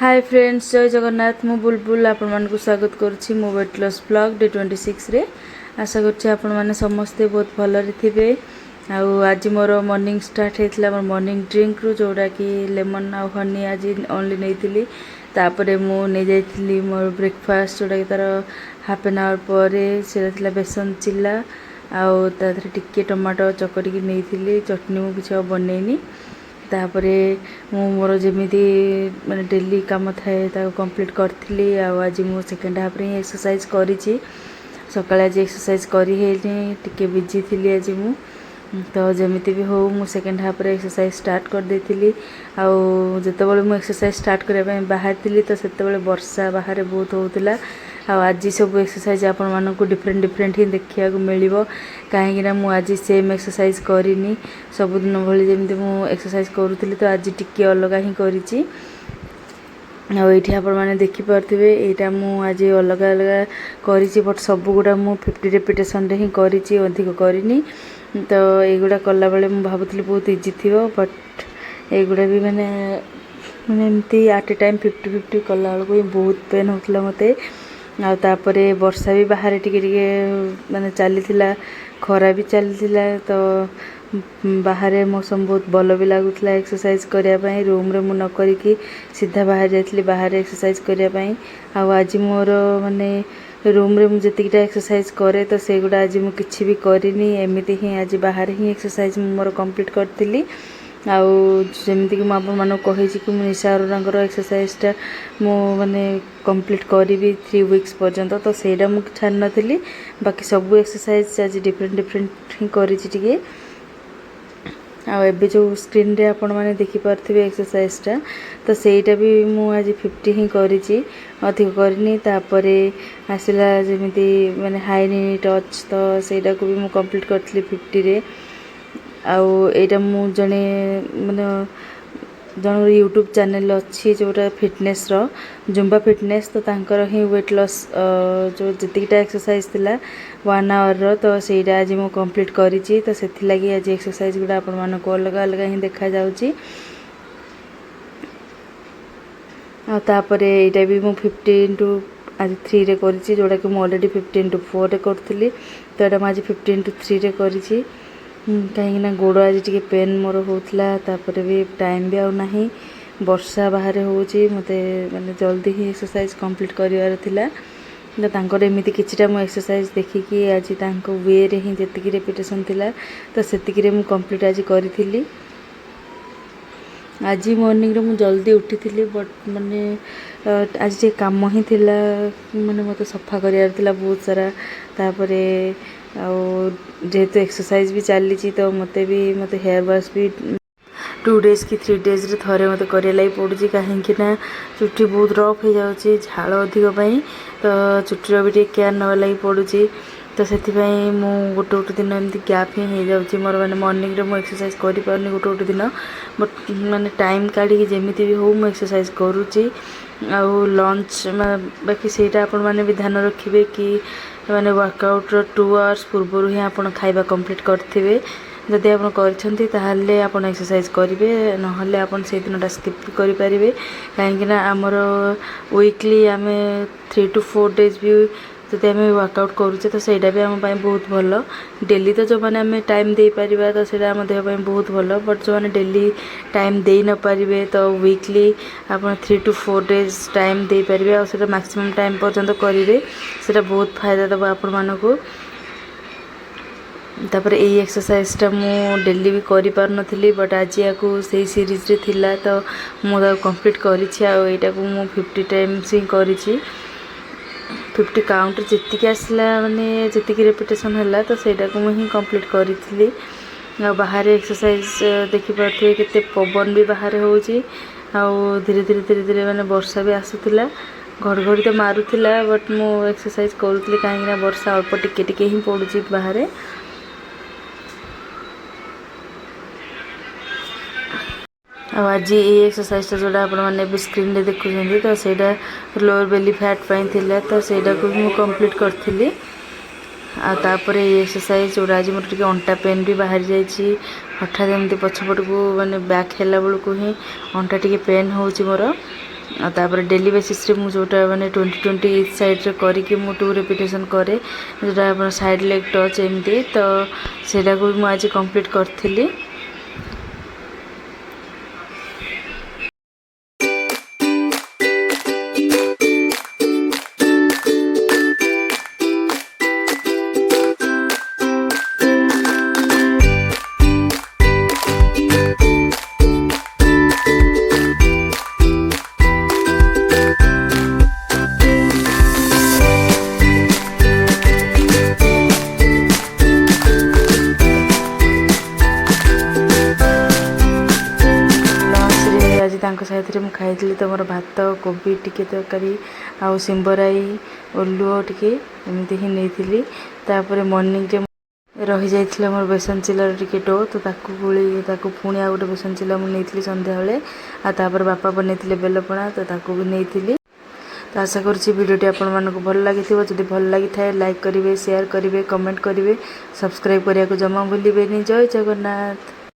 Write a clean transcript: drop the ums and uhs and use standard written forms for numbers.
Hi friends, जय जगन्नाथ। मु बुलबुल आपण मानक स्वागत करुच्ची मो वेट लॉस ब्लॉग डे 26 रे। आशा करुच्ची आपण माने समस्ते बहुत भलरे थिबे। आज मोर मॉर्निंग स्टार्ट होता मोर मॉर्निंग ड्रिंक रु जोड़ा कि लेमन आ हनी आज ओनली नहीं तापरे मु नहीं जाइली मोर ब्रेकफास्ट जोड़ा कि तार हाफ एन आवर पर से बेसन चिल्ला आउ टिके टमाटो चकटिकी नहीं चटनी मु किसी बनईनी तापरे मु मोर जमीती माने डेली काम थाए कंप्लीट करी। आज मु सेकेंड हाफ रे एक्सरसाइज करी सकाଳେ आज एक्सरसाइज करी टिके बिजी थी आज मु तो जमीती भी हो मु सेकेंड हाफ रे एक्सरसाइज स्टार्ट कर देथिली। जितेबाला मु एक्सरसाइज स्टार्ट करने बाहर थी तो सेतेबाला वर्षा बाहर बहुत होता। आज सब एक्सरसाइज आपण मानक डिफरेंट डिफरेंट ही देखा मिल कहीं मुझे सेम एक्सरसाइज करनी सबुदिन भली जमी मुझे एक्सरसाइज करूँ तो आज टिके अलग ही करी। आठी आपण मैंने देखिपे यहाँ मुझे अलग अलग करी बट सब गुड़ा मु 50 रेपिटेशन रे ही करी अधिक करनी तो युवा कला बेले मुझे भावुली बहुत इजी थी बट युवा भी माने माने एमती एट ए टाइम 50-50 कला बेलू बहुत पेन होता मत तापरे वर्षा भी बाहर टिके माने चली खरा भी चली तो बाहर मौसम बहुत भल भी लगुला एक्सरसाइज करने रूम रे मु न करिकी सीधा बाहर जाइली बाहर एक्सरसाइज करने। आज मोर माने रूम रे मुझे जीटा एक्सरसाइज करे तो से गुड़ा आज मुझे किसी भी करनी एमती ही आज बाहर ही एक्सरसाइज मोर कंप्लीट करी। आमती कि मुझे कही कि निशा अरोरांकर एक्सरसाइजटा मु माने कंप्लीट करी 3 वीक्स पर्यंत तो सेटा मुझे छाड़ नी बाकी सब एक्सरसाइज आज डिफरेंट डिफरेंट ही करी। आबे जो स्क्रीन रे आपण माने देखि पारथिबे एक्सरसाइजटा तो सेटा भी मु आज 50 ही करी अधिक करनी तापरे आसिला जेमिति माने हाई नी टच तो सेटा को भी मु कंप्लीट करथली 50 रे। एटा मु जने माने जन यूट्यूब चैनल अच्छी जोटा फिटनेस रो जुम्बा फिटनेस तो तांकर ही वेट लॉस जो जितकीटा एक्सरसाइज थिला 1 आवर रो तो सेटा आज मु कंप्लीट करी तो सेथि लागि आज एक्सरसाइज गुडा आपण मानको अलग अलग ही देखा जाउची। तापरे एटा भी मु 50 आज 3 रे करी जोटा कि मु ऑलरेडी 50 × 4 रे करथली तो एटा आज 50 × 3 रे करी कहीं गोड़ आज टी पेन मोर होता तापर भी टाइम भी आउ नहीं वर्षा बाहर होची मते माने जल्दी ही एक्सरसाइज कंप्लीट करिवार थिला तांकर एमिति किछिटा मु एक्सरसाइज देखिकी आज तांको वे रे ही जेतिकी रेपिटेशन थिला तो सेतिकी रे मु कंप्लीट आज करिथिली। आज मॉर्निंग रे मु जल्दी उठी थी बट माने आज जे काम ही थिला माने मते सफा करिवार थिला बहुत सारा तापरे जेहेतु एक्सरसाइज भी चली तो मते हेयर वाश भी 2 डेज कि 3 डेज रे थरे मते करे लाई पड़ुची कहीं चुट्टी बहुत रफ हो जाउची झाल अधिक पई तो चुट्टी भी केयर नवा लाई पड़ुची तो सेथिपाई मु गोटे दिन एमती गैप ही हो जाउची मोर माने मॉर्निंग रे मु एक्सरसाइज करि पारनी गोटे दिन बट माने टाइम काढ़ी जेमिति भी हो मु एक्सरसाइज करूची। लंच बाकी सेटा आपण माने भी ध्यान रखिबे कि माने वर्कआउट 2 आवर्स पूर्व ही आपण खाइबा कंप्लीट करथिबे जदि आपण करछंती ताहाले आपण एक्सरसाइज करिवे नहले आपण से दिनटा स्किप करि परिबे काहेकि ना हमर वीकली आमे 3 to 4 डेज भी जदि आम वर्कआउट करुचे तो सेटा भी आम बहुत भल डेली तो जो मैंने आम टाइम दे पारिबा तो सेटा आम देह बहुत भल बट जो मैंने डेली टाइम दे न पारिबे तो वीकली आप 3 to 4 डेज टाइम दे पारिबे और सेटा मैक्सिमम टाइम पर्यंत करिवे सेटा बहुत फायदा दब आपण मानकु। तापर यही एक्सरसाइजटा मु डेली भी करि पार नथिली बट आज या से सीरीज रे थिला तो मु कंप्लीट करिछि एटा को मु 50 टाइम्स ही करिछि 50 काउंट जीतिक आसला माने जीतिक रेपिटेशन है तो सेटा को मुझे कंप्लीट करी। बाहर एक्सरसाइज देखी पारे केते पवन भी बाहर होची धीरे धीरे धीरे धीरे माने वर्षा भी आसूला घड़घड़ी तो मारूला बट मु एक्सरसाइज करूली कहीं वर्षा अल्प टिके टिके ही पड़ुची बाहर। आज ये एक्सरसाइज जोड़ा आप स्क्रीन रे देखुं तो सेटा लोअर बेली फैट पाई थिला तो सेटा को भी कंप्लीट करी। तापरे ये एक्सरसाइज जोड़ा आज मोर टिके अंटा पेन भी बाहर जाइए हठात एमती पछपट को माने बैक हेला बेलू ही अंटा टिके पेन होची मोर तापर डेली बेसिस रे मु जोटा माने 20-20 इच साइड रे करिकि मु 2 रिपीटेशन करे जोटा अपन साइड लेग टच एमती तो सेटा को मु आज कंप्लीट करथिली। साथ में खाई तो मोर भात कोबी टिके तरकारी आउ सिंबराई ओलुओ टिके एमती ही नहीं तापर मॉर्निंग जे रही जाइथिला मोर बेसन चिल्लार टिके डो तो ताकू गोली ताकू पुणी आ गोटे बेसन चिल्ला मु नहीं संध्या बेले आ तापर बापा बनैथिले बेलपणा तो ताकू भी नहीं। तो आशा करुँची वीडियोटी आपण मानक भल लगी जदि भल लगी थाए लाइक करेंगे शेयर करेंगे कमेंट करेंगे सब्सक्राइब करने को जमा भूलें। जय जगन्नाथ।